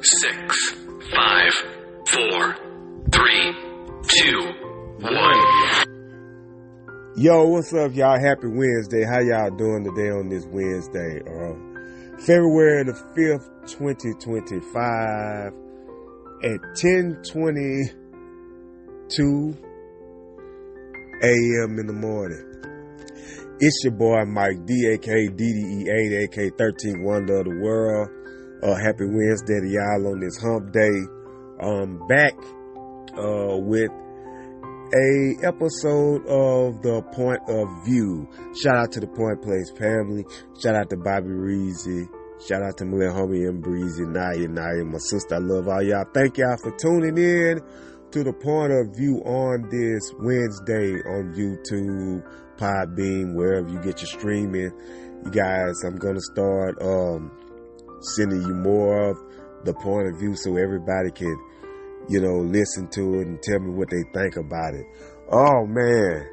6, 5, 4, 3, 2, 1. Yo, what's up, y'all? Happy Wednesday. How y'all doing today on this Wednesday? February the 5th, 2025 at 10:22 a.m. in the morning. It's your boy Mike D, aka DDE8, aka 13th Wonder of the World. Happy Wednesday to y'all on this hump day. Back with a episode of The Point of View. Shout out to the Point Place family. Shout out to Bobby Reezy. Shout out to my little homie M Breezy, Naya, my sister. I love all y'all. Thank y'all for tuning in to The Point of View on this Wednesday on YouTube, Podbean, wherever you get your streaming. You guys, I'm gonna start sending you more of The Point of View so everybody can, listen to it and tell me what they think about it. Oh man.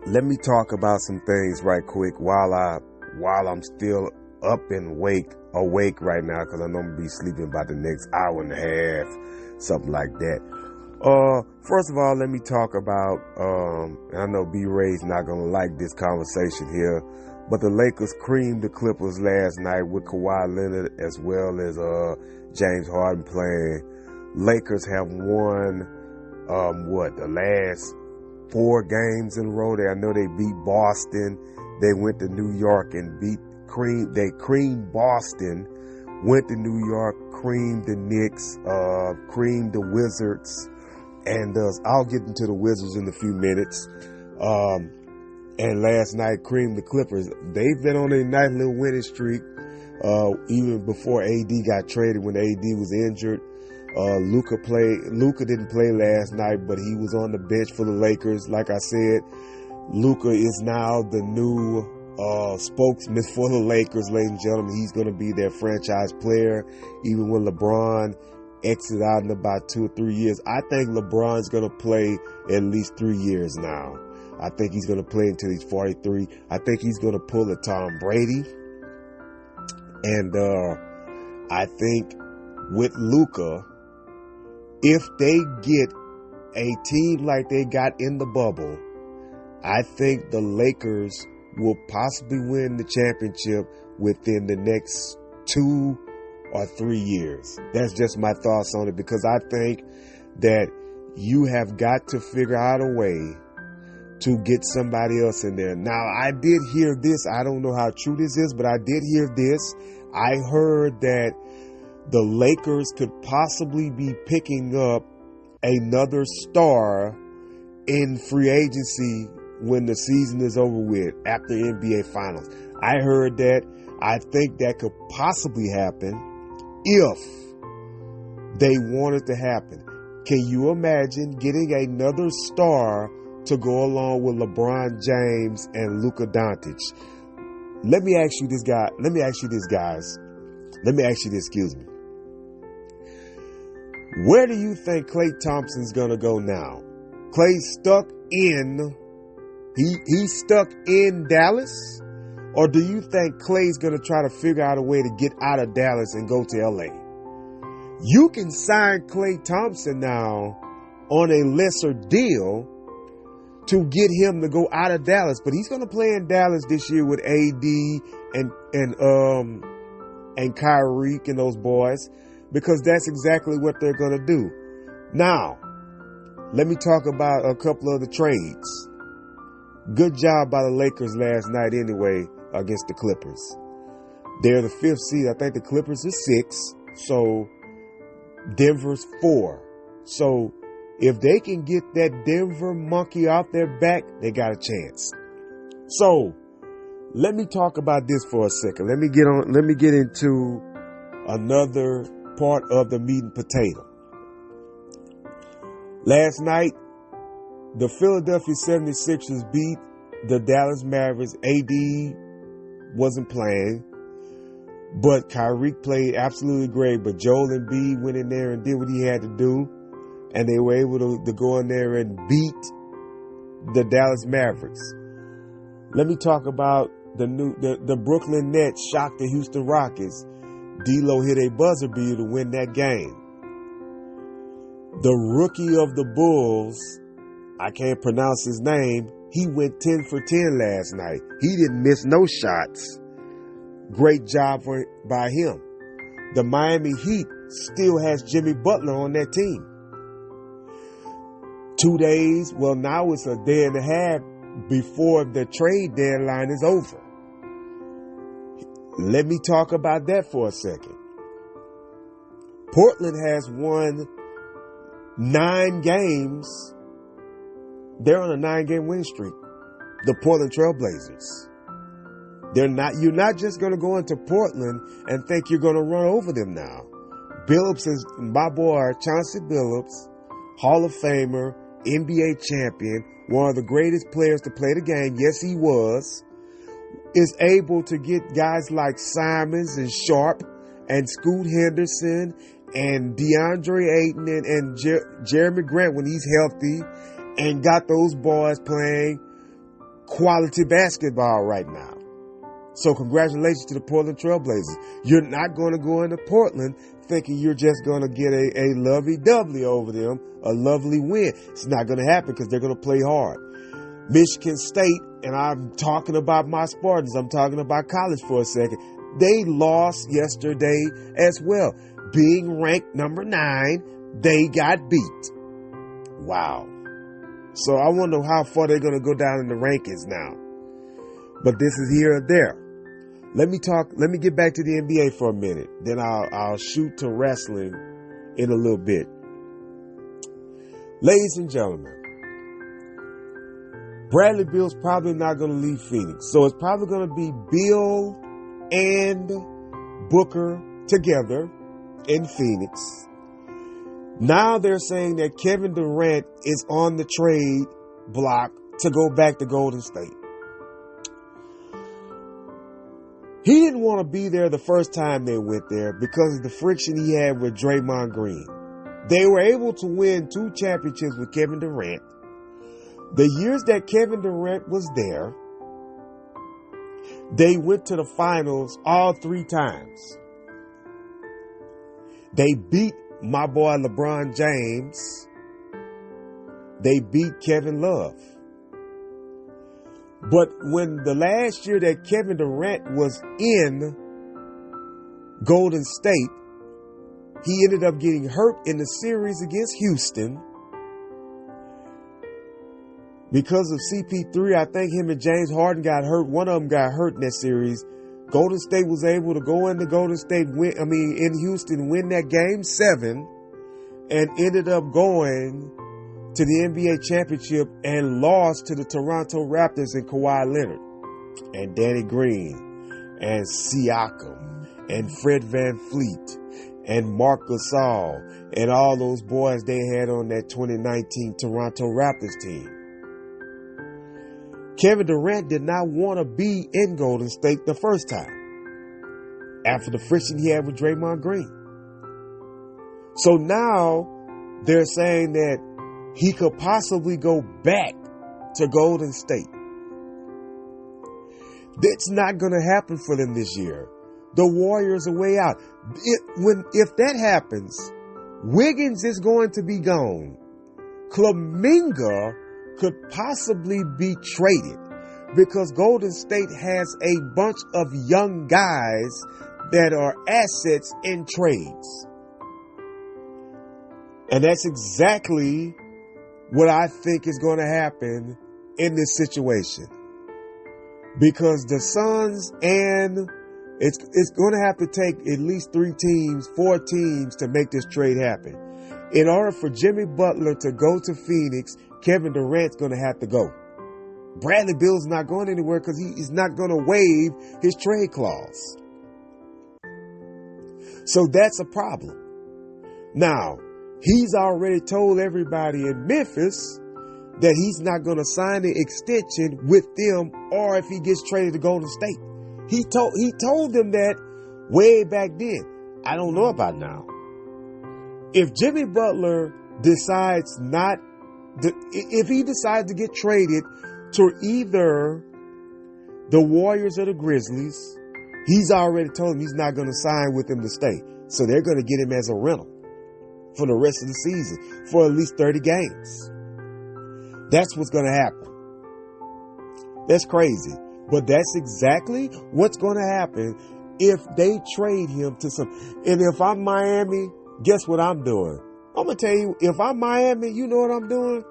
Let me talk about some things right quick while I'm still up and awake right now, because I know I'm gonna be sleeping about the next hour and a half, something like that. First of all, let me talk about, I know B.Ray's not gonna like this conversation here, but the Lakers creamed the Clippers last night with Kawhi Leonard as well as James Harden playing. Lakers have won the last 4 games in a row. I know they beat Boston. They went to New York and creamed Boston, went to New York, creamed the Knicks, creamed the Wizards, and I'll get into the Wizards in a few minutes. And last night creamed the Clippers. They've been on a nice little winning streak, even before AD got traded. When AD was injured, Luka didn't play last night, but he was on the bench for the Lakers. Like I said, Luka is now the new spokesman for the Lakers, ladies and gentlemen. He's going to be their franchise player, even when LeBron exits out in about 2 or 3 years. I think LeBron's going to play at least 3 years now. I think he's going to play until he's 43. I think he's going to pull a Tom Brady. And I think with Luka, if they get a team like they got in the bubble, I think the Lakers will possibly win the championship within the next 2 or 3 years. That's just my thoughts on it, because I think that you have got to figure out a way to get somebody else in there. Now, I did hear this. I don't know how true this is, but I did hear this. I heard that the Lakers could possibly be picking up another star in free agency when the season is over with, after NBA Finals. I heard that. I think that could possibly happen if they want it to happen. Can you imagine getting another star to go along with LeBron James and Luka Doncic? Let me ask you this, guys. Excuse me. Where do you think Klay Thompson's going to go now? Klay's stuck in... He's stuck in Dallas? Or do you think Klay's going to try to figure out a way to get out of Dallas and go to LA? You can sign Klay Thompson now on a lesser deal to get him to go out of Dallas, but he's going to play in Dallas this year with AD and Kyrie and those boys, because that's exactly what they're going to do. Now, let me talk about a couple of the trades. Good job by the Lakers last night anyway against the Clippers. They're the 5th seed. I think the Clippers are 6. So Denver's 4. So if they can get that Denver monkey off their back, they got a chance. So let me talk about this for a second. Let me get into another part of the meat and potato. Last night, the Philadelphia 76ers beat the Dallas Mavericks. AD wasn't playing, but Kyrie played absolutely great. But Joel Embiid went in there and did what he had to do, and they were able to go in there and beat the Dallas Mavericks. Let me talk about the Brooklyn Nets shocked the Houston Rockets. D'Lo hit a buzzer beater to win that game. The rookie of the Bulls, I can't pronounce his name, he went 10 for 10 last night. He didn't miss no shots. Great job by him. The Miami Heat still has Jimmy Butler on that team. 2 days, well, now it's a day and a half before the trade deadline is over. Let me talk about that for a second. Portland has won 9 games. They're on a 9-game winning streak. The Portland Trailblazers. You're not just going to go into Portland and think you're going to run over them now. Billups is my boy, Chauncey Billups, Hall of Famer, NBA champion, one of the greatest players to play the game. Yes, he was. Is able to get guys like Simons and Sharp and Scoot Henderson and DeAndre Ayton and Jeremy Grant when he's healthy, and got those boys playing quality basketball right now. So congratulations to the Portland Trailblazers. You're not going to go into Portland thinking you're just going to get a lovey-dovey over them, a lovely win. It's not going to happen because they're going to play hard. Michigan State, and I'm talking about my Spartans, I'm talking about college for a second, they lost yesterday as well. Being ranked number 9, they got beat. Wow. So I wonder how far they're going to go down in the rankings now. But this is here or there. Let me get back to the NBA for a minute. Then I'll shoot to wrestling in a little bit. Ladies and gentlemen, Bradley Beal's probably not going to leave Phoenix. So it's probably going to be Beal and Booker together in Phoenix. Now they're saying that Kevin Durant is on the trade block to go back to Golden State. He didn't want to be there the first time they went there because of the friction he had with Draymond Green. They were able to win 2 championships with Kevin Durant. The years that Kevin Durant was there, they went to the finals all 3 times. They beat my boy LeBron James. They beat Kevin Love. But when the last year that Kevin Durant was in Golden State, he ended up getting hurt in the series against Houston. Because of CP3, I think him and James Harden got hurt. One of them got hurt in that series. Golden State was able to go into in Houston, win that game 7, and ended up going to the NBA championship and lost to the Toronto Raptors and Kawhi Leonard and Danny Green and Siakam and Fred VanVleet and Marc Gasol and all those boys they had on that 2019 Toronto Raptors team. Kevin Durant did not want to be in Golden State the first time after the friction he had with Draymond Green. So now they're saying that he could possibly go back to Golden State. That's not going to happen for them this year. The Warriors are way out. If that happens, Wiggins is going to be gone. Kuminga could possibly be traded because Golden State has a bunch of young guys that are assets in trades. And that's exactly what I think is going to happen in this situation. Because the Suns and it's going to have to take at least 4 teams to make this trade happen. In order for Jimmy Butler to go to Phoenix, Kevin Durant's going to have to go. Bradley Beal's not going anywhere because he is not going to waive his trade clause. So that's a problem. Now, he's already told everybody in Memphis that he's not going to sign an extension with them or if he gets traded to Golden State. He told them that way back then. I don't know about now. If Jimmy Butler decides if he decides to get traded to either the Warriors or the Grizzlies, He's already told him he's not going to sign with him to stay. So they're going to get him as a rental for the rest of the season for at least 30 games. That's what's going to happen. That's crazy. But that's exactly what's going to happen if they trade him to some. And if I'm Miami, guess what I'm doing? I'm going to tell you, if I'm Miami, you know what I'm doing?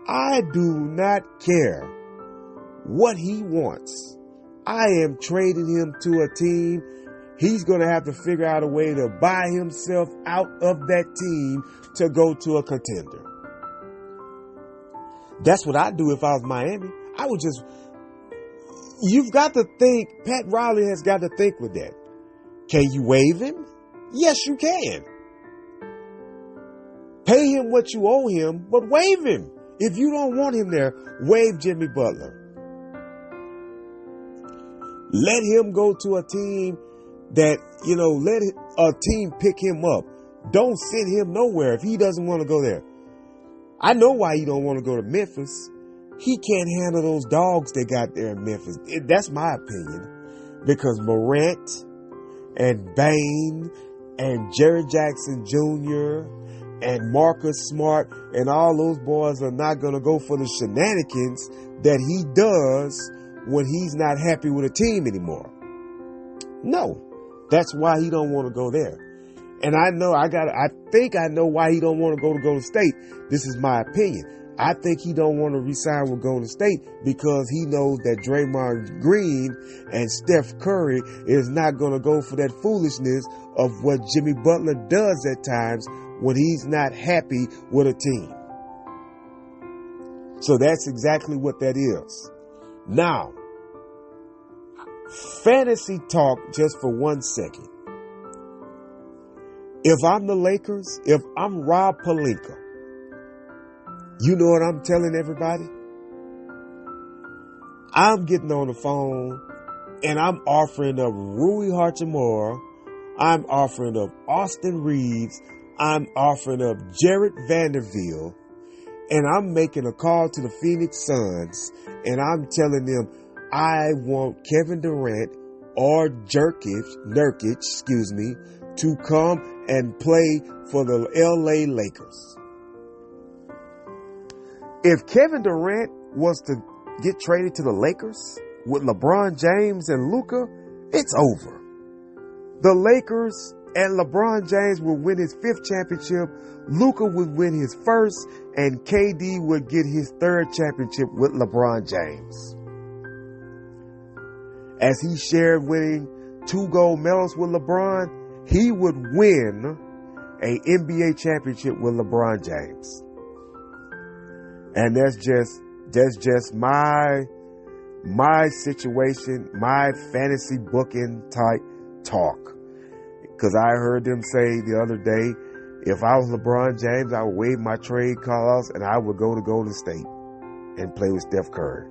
I do not care what he wants. I am trading him to a team. He's going to have to figure out a way to buy himself out of that team to go to a contender. That's what I'd do if I was Miami. I would just, you've got to think, Pat Riley has got to think with that. Can you waive him? Yes, you can. Pay him what you owe him, but waive him. If you don't want him there, waive Jimmy Butler. Let him go to a team that, let a team pick him up. Don't send him nowhere if he doesn't want to go there. I know why he don't want to go to Memphis. He can't handle those dogs they got there in Memphis. That's my opinion. Because Morant and Bane and Jerry Jackson Jr. and Marcus Smart and all those boys are not going to go for the shenanigans that he does when he's not happy with a team anymore. No, that's why he don't want to go there. And I think I know why he don't want to go to Golden State. This is my opinion. I think he don't want to resign with Golden State because he knows that Draymond Green and Steph Curry is not going to go for that foolishness of what Jimmy Butler does at times when he's not happy with a team. So that's exactly what that is. Now, fantasy talk just for 1 second. If I'm the Lakers, if I'm Rob Pelinka, you know what I'm telling everybody? I'm getting on the phone and I'm offering up Rui Hachimura. I'm offering up Austin Reeves. I'm offering up Jared Vanderbilt. And I'm making a call to the Phoenix Suns and I'm telling them I want Kevin Durant or Nurkic, to come and play for the LA Lakers. If Kevin Durant was to get traded to the Lakers with LeBron James and Luka, it's over. The Lakers and LeBron James will win his 5th championship. Luka would win his 1st, and KD would get his 3rd championship with LeBron James. As he shared winning 2 gold medals with LeBron, he would win an NBA championship with LeBron James. And that's just my situation, my fantasy booking type talk. Because I heard them say the other day, if I was LeBron James, I would waive my trade clause and I would go to Golden State and play with Steph Curry.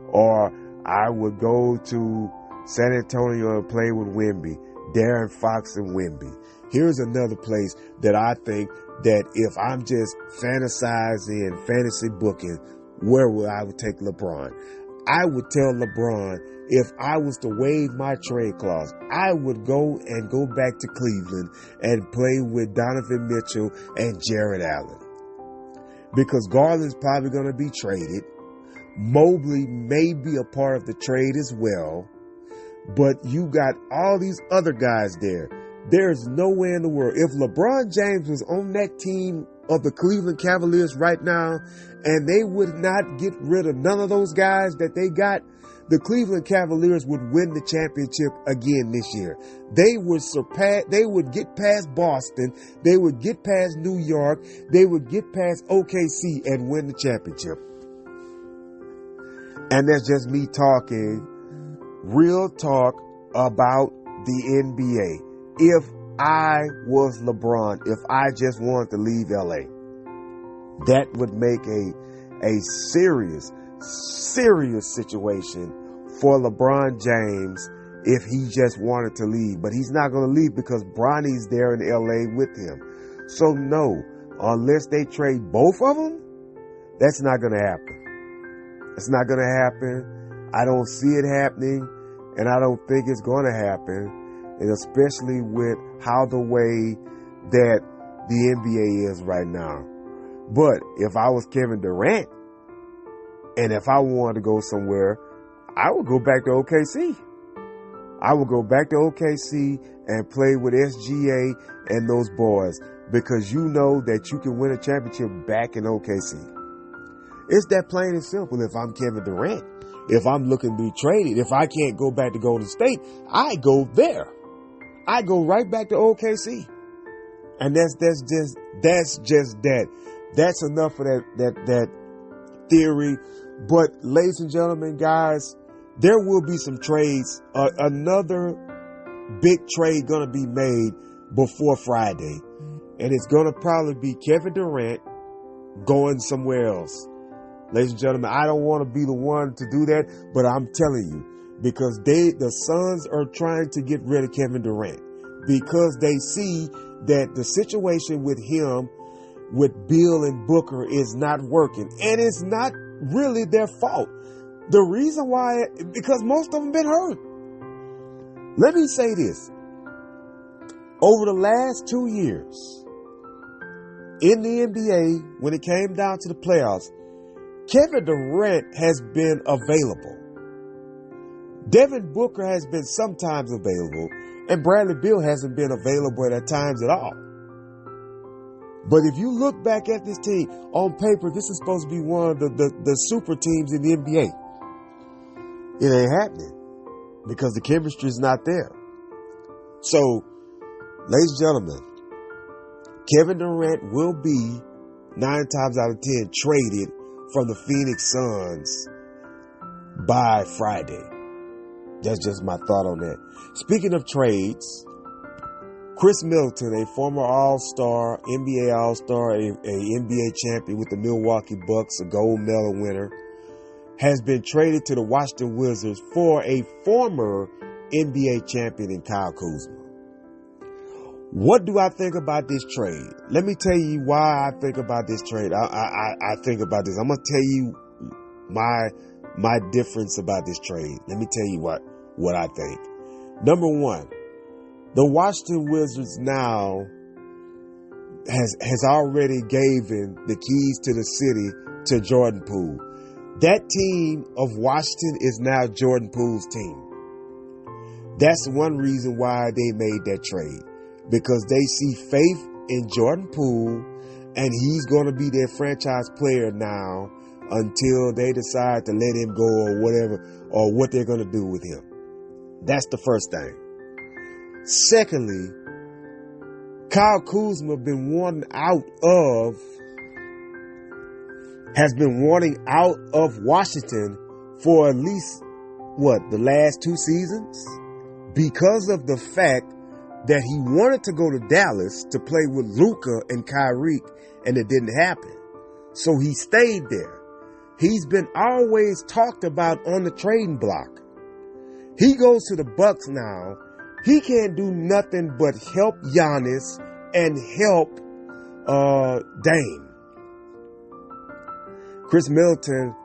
Or I would go to San Antonio and play with Wemby, Darren Fox and Wemby. Here's another place that I think that if I'm just fantasizing and fantasy booking, where would I take LeBron? I would tell LeBron, if I was to waive my trade clause, I would go back to Cleveland and play with Donovan Mitchell and Jared Allen. Because Garland's probably going to be traded. Mobley may be a part of the trade as well. But you got all these other guys there. There's no way in the world. If LeBron James was on that team of the Cleveland Cavaliers right now, and they would not get rid of none of those guys that they got, the Cleveland Cavaliers would win the championship again this year. They would get past Boston. They would get past New York. They would get past OKC and win the championship. And that's just me talking real talk about the NBA. If I was LeBron, if I just wanted to leave LA, that would make a serious situation for LeBron James if he just wanted to leave. But he's not going to leave because Bronny's there in LA with him. So no, unless they trade both of them, that's not going to happen. It's not going to happen. I don't see it happening. And I don't think it's going to happen, and especially with how the way that the NBA is right now. But if I was Kevin Durant, and if I wanted to go somewhere, I would go back to OKC. I would go back to OKC and play with SGA and those boys, because you know that you can win a championship back in OKC. It's that plain and simple. If I'm Kevin Durant, if I'm looking to be traded, if I can't go back to Golden State, I go there. I go right back to OKC. And that's just that. That's enough of that theory. But ladies and gentlemen, guys, there will be some trades. Another big trade going to be made before Friday. And it's going to probably be Kevin Durant going somewhere else. Ladies and gentlemen, I don't want to be the one to do that, but I'm telling you, because the Suns are trying to get rid of Kevin Durant, because they see that the situation with him, with Bill and Booker, is not working. And it's not really their fault. The reason why, because most of them been hurt. Let me say this. Over the last 2 years, in the NBA, when it came down to the playoffs, Kevin Durant has been available. Devin Booker has been sometimes available, and Bradley Beal hasn't been available at times at all. But if you look back at this team, on paper, this is supposed to be one of the super teams in the NBA. It ain't happening because the chemistry is not there. So, ladies and gentlemen, Kevin Durant will be 9 times out of 10 traded from the Phoenix Suns by Friday. That's just my thought on that. Speaking of trades, Chris Middleton, a former All-Star, NBA All-Star, a NBA champion with the Milwaukee Bucks, a gold medal winner, has been traded to the Washington Wizards for a former NBA champion in Kyle Kuzma. What do I think about this trade? Let me tell you why I think about this trade. I think about this. I'm going to tell you my difference about this trade. Let me tell you what I think. Number one, the Washington Wizards now has already given the keys to the city to Jordan Poole. That team of Washington is now Jordan Poole's team. That's one reason why they made that trade. Because they see faith in Jordan Poole, and he's going to be their franchise player now until they decide to let him go or whatever, or what they're going to do with him. That's the first thing. Secondly, Kyle Kuzma has been wanting out of Washington for at least, the last 2 seasons? Because of the fact that he wanted to go to Dallas to play with Luka and Kyrie, and it didn't happen. So he stayed there. He's been always talked about on the trading block. He goes to the Bucks now. He can't do nothing but help Giannis and help Dame. Chris Middleton,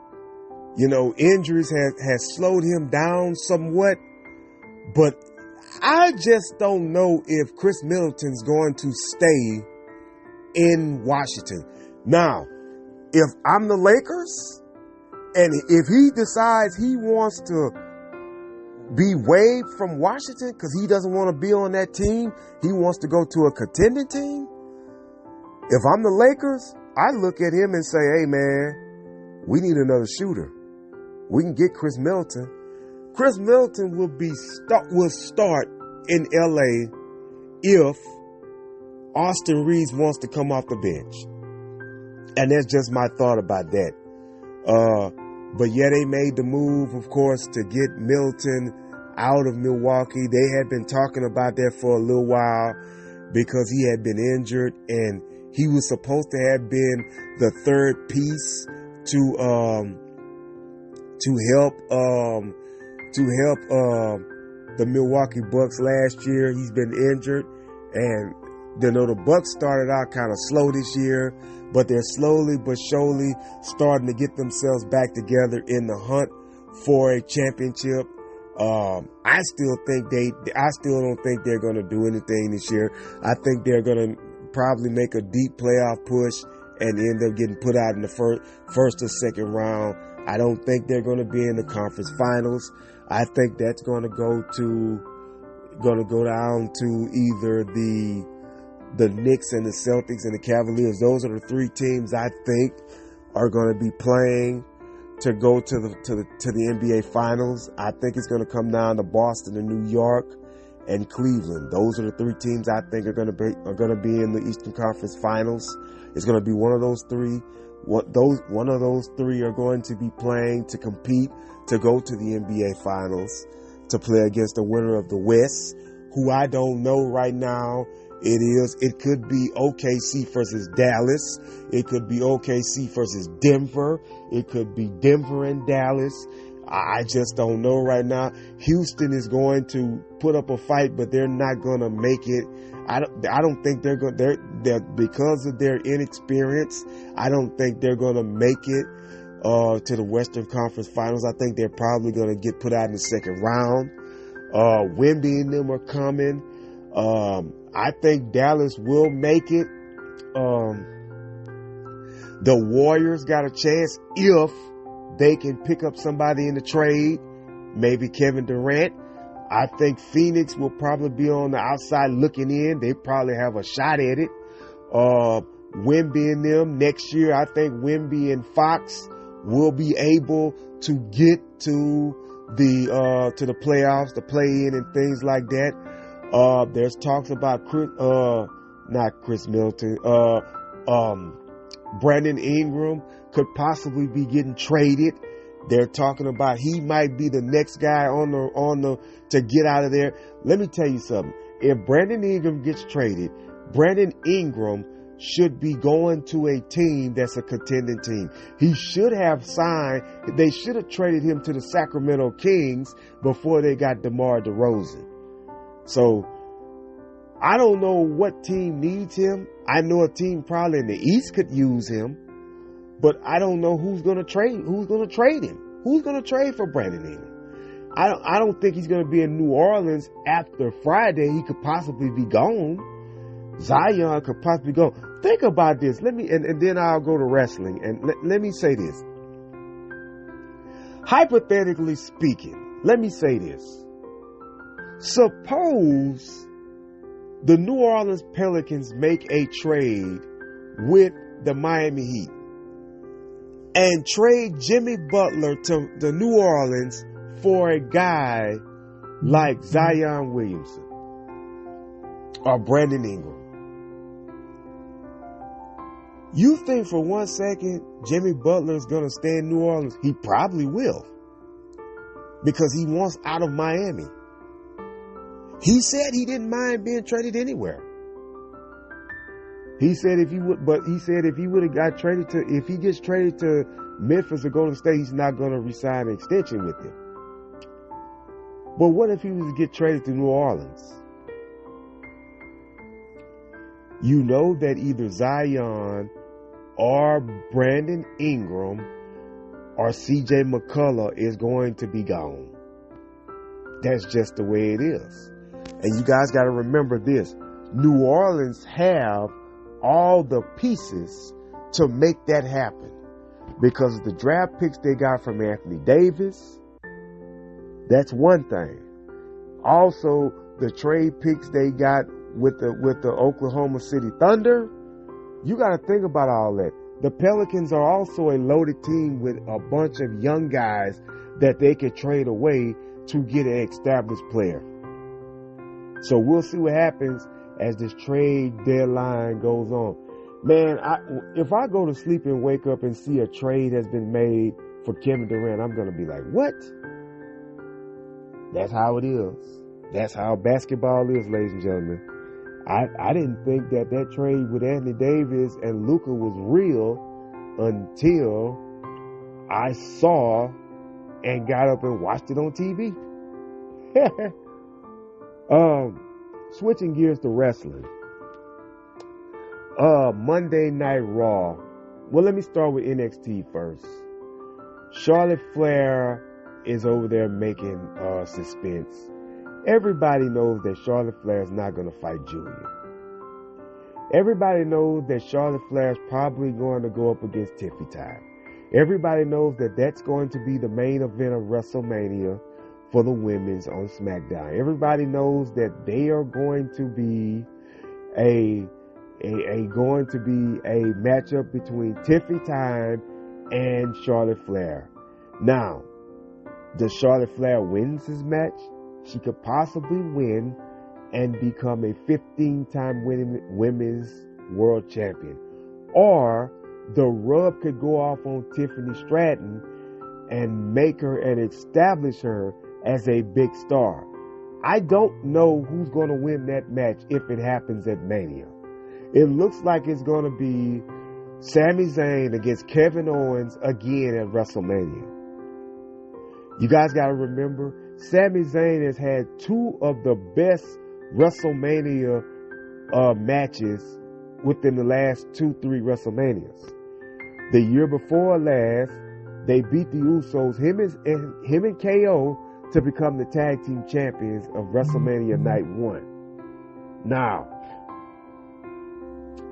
injuries has slowed him down somewhat, but I just don't know if Chris Middleton's going to stay in Washington. Now, if I'm the Lakers, and if he decides he wants to be waived from Washington because he doesn't want to be on that team, he wants to go to a contending team. If I'm the Lakers, I look at him and say, hey man, we need another shooter. We can get Chris Middleton. Chris Middleton will start in LA if Austin Reeves wants to come off the bench. And that's just my thought about that. But yeah, they made the move, of course, to get Middleton out of Milwaukee. They had been talking about that for a little while because he had been injured, and he was supposed to have been the third piece to help the Milwaukee Bucks last year. He's been injured, and the Bucks started out kind of slow this year, but they're slowly but surely starting to get themselves back together in the hunt for a championship. I still don't think they're going to do anything this year. I think they're going to probably make a deep playoff push and end up getting put out in the first or second round. I don't think they're going to be in the conference finals. I think that's going to go down to either the Knicks and the Celtics and the Cavaliers. Those are the three teams I think are going to be playing to go to the NBA finals. I think it's going to come down to Boston and New York and Cleveland. Those are the three teams I think are going to be in the Eastern Conference Finals. It's going to be one of those three. One of those three are going to be playing to compete to go to the NBA Finals to play against the winner of the West, who I don't know right now. It could be OKC versus Dallas. It could be OKC versus Denver. It could be Denver and Dallas. I just don't know right now. Houston is going to put up a fight, but they're not going to make it. I don't think they're because of their inexperience. I don't think they're going to make it to the Western Conference Finals. I think they're probably going to get put out in the second round. Wemby and them are coming. I think Dallas will make it. The Warriors got a chance if they can pick up somebody in the trade, maybe Kevin Durant. I think Phoenix will probably be on the outside looking in. They probably have a shot at it. Wemby and them next year, I think Wemby and Fox will be able to get to the playoffs, to play in and things like that. There's talks about not Chris Middleton, Brandon Ingram could possibly be getting traded. They're talking about he might be the next guy to get out of there. Let me tell you something. If Brandon Ingram gets traded, Brandon Ingram should be going to a team that's a contending team. They should have traded him to the Sacramento Kings before they got DeMar DeRozan. So I don't know what team needs him. I know a team probably in the East could use him, but I don't know who's going to trade him. Who's going to trade for Brandon Ingram? I don't think he's going to be in New Orleans after Friday. He could possibly be gone. Zion could possibly go. Think about this. And then I'll go to wrestling. And let me say this. Hypothetically speaking, let me say this. Suppose the New Orleans Pelicans make a trade with the Miami Heat and trade Jimmy Butler to the New Orleans for a guy like Zion Williamson or Brandon Ingram. You think for 1 second Jimmy Butler is going to stay in New Orleans? He probably will, because he wants out of Miami. He said he didn't mind being traded anywhere. He said if he gets traded to Memphis or Golden State, he's not going to resign an extension with him. But what if he was to get traded to New Orleans? You know that either Zion or Brandon Ingram or CJ McCullough is going to be gone. That's just the way it is. And you guys got to remember this. New Orleans have all the pieces to make that happen, because of the draft picks they got from Anthony Davis. That's one thing. Also, the trade picks they got with the Oklahoma City Thunder. You got to think about all that. The Pelicans are also a loaded team with a bunch of young guys that they could trade away to get an established player. So we'll see what happens as this trade deadline goes on. Man, if I go to sleep and wake up and see a trade has been made for Kevin Durant, I'm going to be like, what? That's how it is. That's how basketball is, ladies and gentlemen. I didn't think that trade with Anthony Davis and Luka was real until I saw and got up and watched it on TV. Switching gears to wrestling. Monday Night Raw. Well, let me start with NXT first. Charlotte Flair is over there making suspense. Everybody knows that Charlotte Flair is not going to fight Julia. Everybody knows that Charlotte Flair is probably going to go up against Tiffy Time. Everybody knows that that's going to be the main event of WrestleMania for the women's on SmackDown. Everybody knows that they are going to be a matchup between Tiffy Time and Charlotte Flair. Now, does Charlotte Flair win this match? She could possibly win and become a 15-time women's world champion. Or the rub could go off on Tiffany Stratton and make her and establish her as a big star. I don't know who's going to win that match if it happens at Mania. It looks like it's going to be Sami Zayn against Kevin Owens again at WrestleMania. You guys got to remember, Sami Zayn has had two of the best WrestleMania matches within the last 2-3 WrestleManias. The year before last, they beat the Usos, him and KO, to become the tag team champions of WrestleMania Night 1. Now,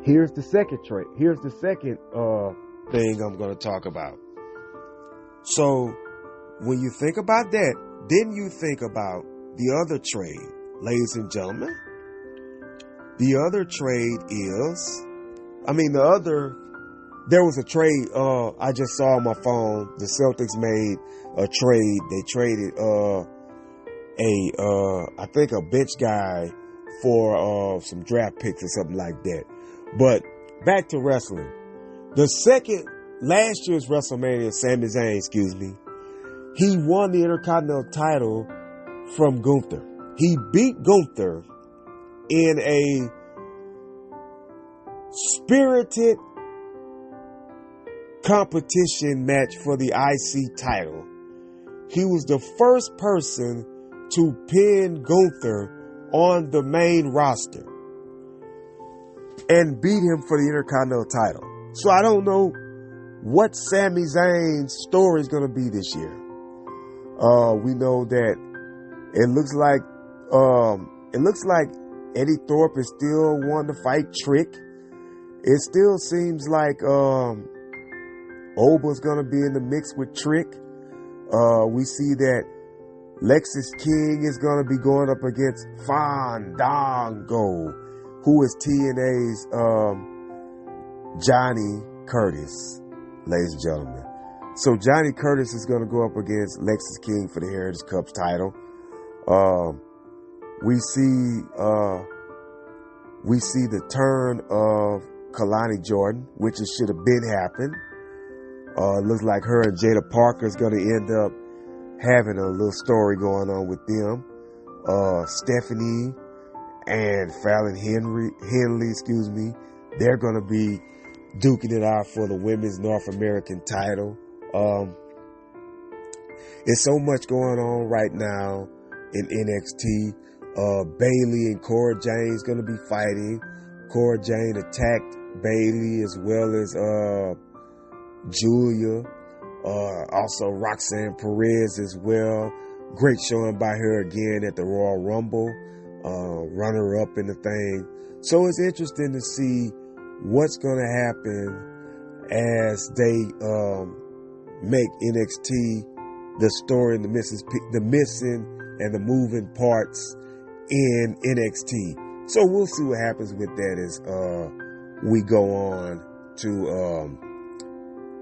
here's the second thing I'm going to talk about. So, when you think about that, then you think about the other trade, ladies and gentlemen. The other trade is, there was a trade I just saw on my phone. The Celtics made a trade. They traded I think a bench guy for some draft picks or something like that. But back to wrestling. Last year's WrestleMania, Sami Zayn, he won the Intercontinental title from Gunther. He beat Gunther in a spirited competition match for the IC title. He was the first person to pin Gunther on the main roster and beat him for the Intercontinental title. So I don't know what Sami Zayn's story is going to be this year. We know that it looks like Eddie Thorpe is still wanting to fight Trick. It still seems like Oba's going to be in the mix with Trick. We see that Lexis King is going to be going up against Fandango, who is TNA's Johnny Curtis, ladies and gentlemen. So Johnny Curtis is going to go up against Lexis King for the Heritage Cups title. We see the turn of Kalani Jordan, which should have been happened. It looks like her and Jada Parker is going to end up having a little story going on with them. Stephanie and Fallon Henley, they're going to be duking it out for the women's North American title. There's so much going on right now in NXT. Bayley and Cora Jane going to be fighting. Cora Jane attacked Bayley as well as Julia. Also Roxanne Perez as well. Great showing by her again at the Royal Rumble. Runner up in the thing. So it's interesting to see what's going to happen as they make NXT the story and the missing and the moving parts in NXT. So we'll see what happens with that as we go on to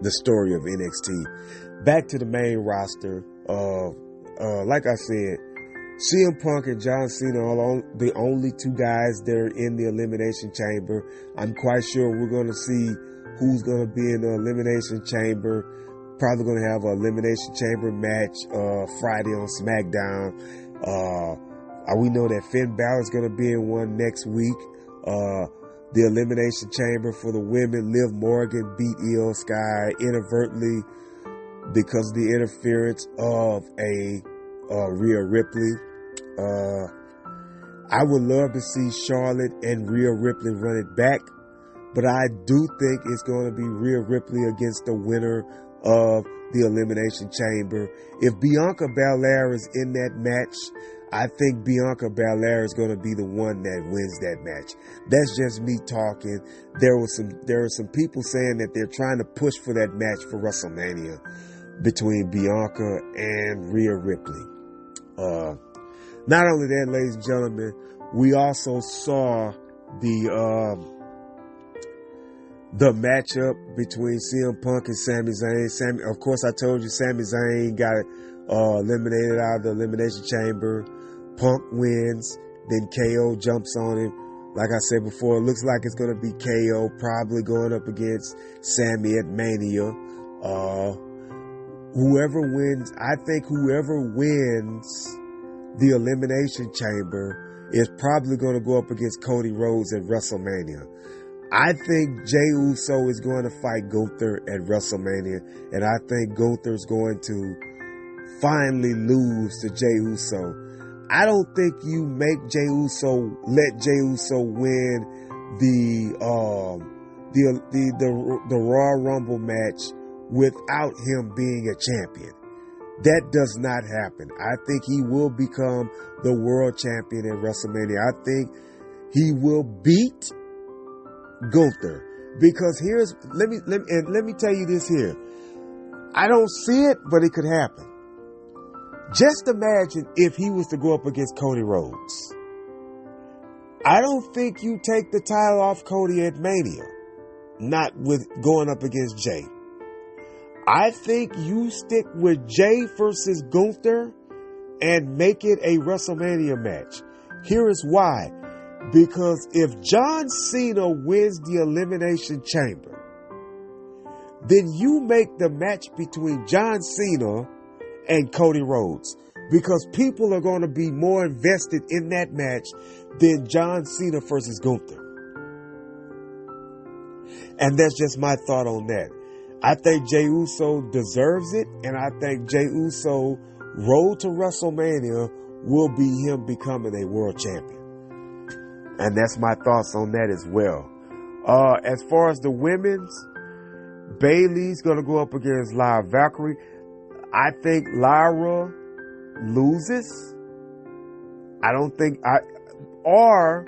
the story of NXT. Back to the main roster. Like I said, CM Punk and John Cena are the only two guys that are in the Elimination Chamber. I'm quite sure we're going to see who's going to be in the Elimination Chamber. Probably going to have an Elimination Chamber match Friday on SmackDown. We know that Finn Balor's going to be in one next week. The Elimination Chamber for the women, Liv Morgan beat Io Sky inadvertently because of the interference of Rhea Ripley. I would love to see Charlotte and Rhea Ripley run it back, but I do think it's going to be Rhea Ripley against the winner of the Elimination Chamber. If Bianca Belair is in that match, I think Bianca Belair is going to be the one that wins that match. That's just me talking. There were some people saying that they're trying to push for that match for WrestleMania between Bianca and Rhea Ripley. Not only that, ladies and gentlemen, we also saw the matchup between CM Punk and Sami Zayn. Of course, I told you Sami Zayn got eliminated out of the Elimination Chamber. Punk wins, then KO jumps on him. Like I said before, it looks like it's going to be KO probably going up against Sami at Mania. Whoever wins, I think whoever wins the Elimination Chamber is probably going to go up against Cody Rhodes at WrestleMania. I think Jey Uso is going to fight Gunther at WrestleMania, and I think Gunther's going to finally lose to Jey Uso. I don't think you make let Jey Uso win the Royal Rumble match without him being a champion. That does not happen. I think he will become the world champion at WrestleMania. I think he will beat Gunther, because let me tell you this here. I don't see it, but it could happen. Just imagine if he was to go up against Cody Rhodes. I don't think you take the title off Cody at Mania, not with going up against Jey. I think you stick with Jey versus Gunther and make it a WrestleMania match. Here is why. Because if John Cena wins the Elimination Chamber, then you make the match between John Cena and Cody Rhodes, because people are going to be more invested in that match than John Cena versus Gunther. And that's just my thought on that. I think Jey Uso deserves it, and I think Jey Uso road to WrestleMania will be him becoming a world champion. And that's my thoughts on that as well. As far as the women's, Bayley's going to go up against Lyra Valkyrie. I think Lyra loses. Or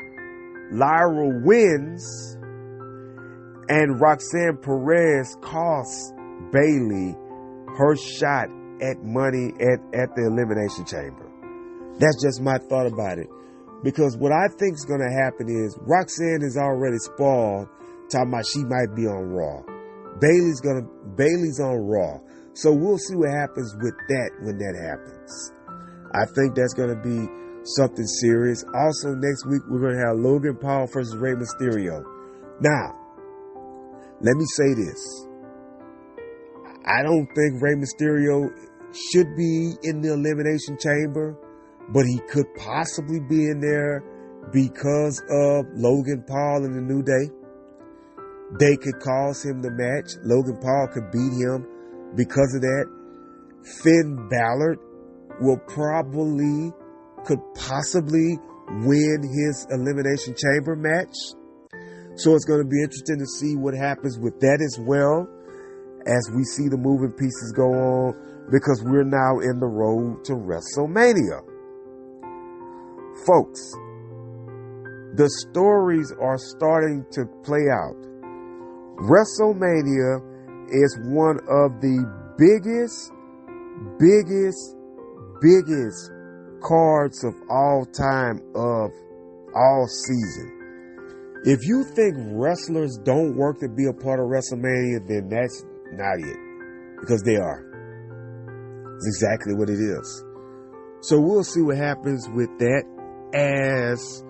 Lyra wins and Roxanne Perez costs Bayley her shot at money at the Elimination Chamber. That's just my thought about it. Because what I think is going to happen is Roxanne is already spoiled, talking about she might be on Raw. Bayley's on Raw. So we'll see what happens with that when that happens. I think that's going to be something serious. Also, next week, we're going to have Logan Paul versus Rey Mysterio. Now, let me say this. I don't think Rey Mysterio should be in the Elimination Chamber, but he could possibly be in there because of Logan Paul and the New Day. They could cause him the match. Logan Paul could beat him because of that. Finn Balor could possibly win his Elimination Chamber match. So it's going to be interesting to see what happens with that as well, as we see the moving pieces go on, because we're now in the road to WrestleMania. Folks, the stories are starting to play out. WrestleMania is one of the biggest cards of all time, of all season. If you think wrestlers don't work to be a part of WrestleMania, then that's not it. Because they are. It's exactly what it is. So we'll see what happens with that as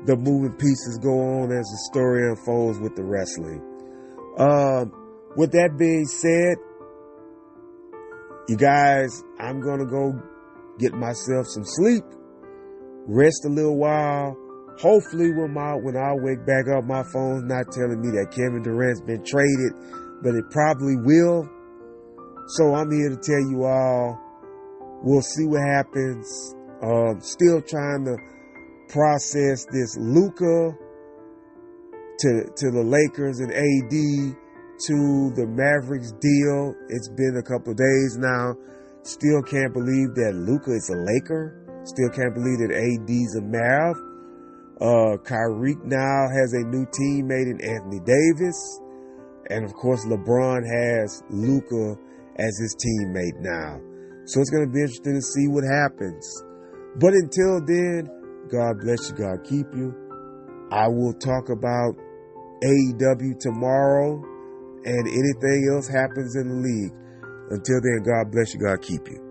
the moving pieces go on, as the story unfolds with the wrestling. With that being said, you guys, I'm going to go get myself some sleep, rest a little while. Hopefully when I wake back up, my phone's not telling me that Kevin Durant's been traded, but it probably will. So I'm here to tell you all, we'll see what happens. Still trying to process this Luka to the Lakers and AD to the Mavericks deal. It's been a couple of days now. Still can't believe that Luka is a Laker. Still can't believe that AD's a Mav. Kyrie now has a new teammate in Anthony Davis. And of course, LeBron has Luka as his teammate now. So it's going to be interesting to see what happens. But until then, God bless you, God keep you. I will talk about AEW tomorrow and anything else happens in the league. Until then, God bless you, God keep you.